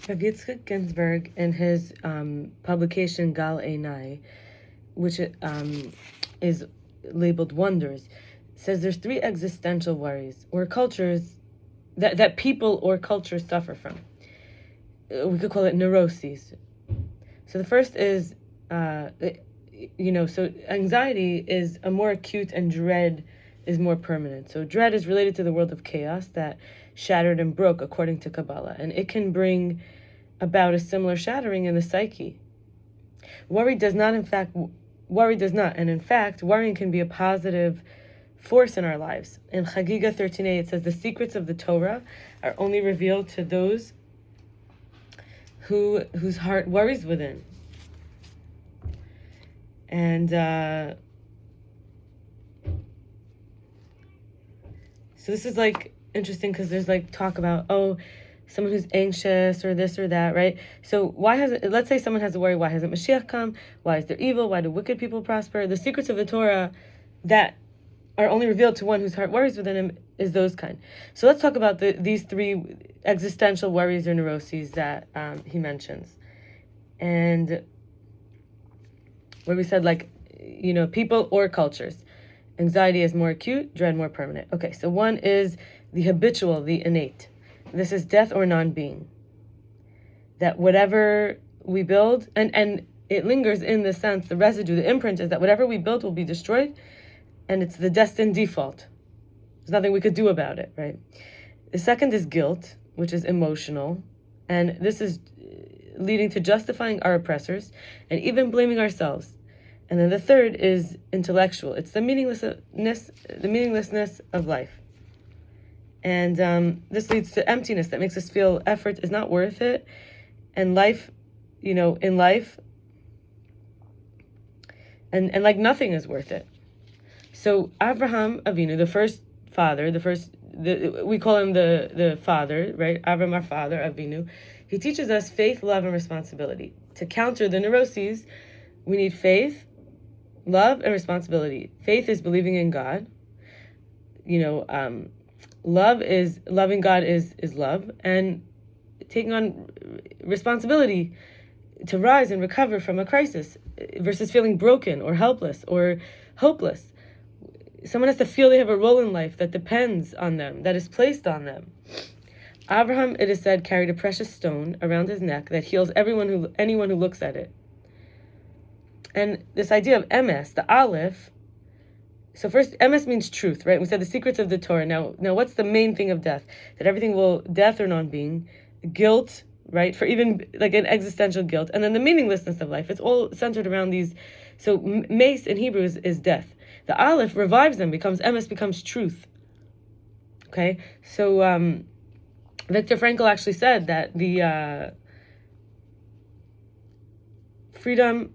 Rav Yitzchak Ginsburg, in his publication Gal Einai, which is labeled Wonders, says there's three existential worries or cultures that people or cultures suffer from. We could call it neuroses. So the first is, so anxiety is a more acute and dread is more permanent. So dread is related to the world of chaos that shattered and broke according to Kabbalah, and it can bring about a similar shattering in the psyche. Worry does not, and in fact, worrying can be a positive force in our lives. In Chagigah 13a, it says the secrets of the Torah are only revealed to those whose heart worries within. And so this is interesting because there's talk about, someone who's anxious or this or that, right? So let's say someone has a worry, why hasn't Mashiach come? Why is there evil? Why do wicked people prosper? The secrets of the Torah that are only revealed to one whose heart worries within him is those kind. So let's talk about these three existential worries or neuroses that he mentions. And where we said people or cultures. Anxiety is more acute, dread more permanent. Okay, so one is the habitual, the innate. This is death or non-being. That whatever we build, and it lingers in the sense, the residue, the imprint is that whatever we build will be destroyed, and it's the destined default. There's nothing we could do about it, right? The second is guilt, which is emotional, and this is leading to justifying our oppressors and even blaming ourselves. And then the third is intellectual. It's the meaninglessness of life. And this leads to emptiness that makes us feel effort is not worth it. And life, in life, and nothing is worth it. So Avraham Avinu, the first father, we call him the father, right? Avraham, our father, Avinu. He teaches us faith, love, and responsibility. To counter the neuroses, we need faith, love, and responsibility. Faith is believing in God. Love is loving God is love, and taking on responsibility to rise and recover from a crisis versus feeling broken or helpless or hopeless. Someone has to feel they have a role in life that depends on them, that is placed on them. Abraham, it is said, carried a precious stone around his neck that heals anyone who looks at it. And this idea of emes, the aleph, so first, emes means truth, right? We said the secrets of the Torah. Now, what's the main thing of death? That everything death or non-being, guilt, right? For even an existential guilt. And then the meaninglessness of life. It's all centered around these. So mace in Hebrew is death. The aleph revives them, emes becomes truth. Okay? So Victor Frankl actually said that the freedom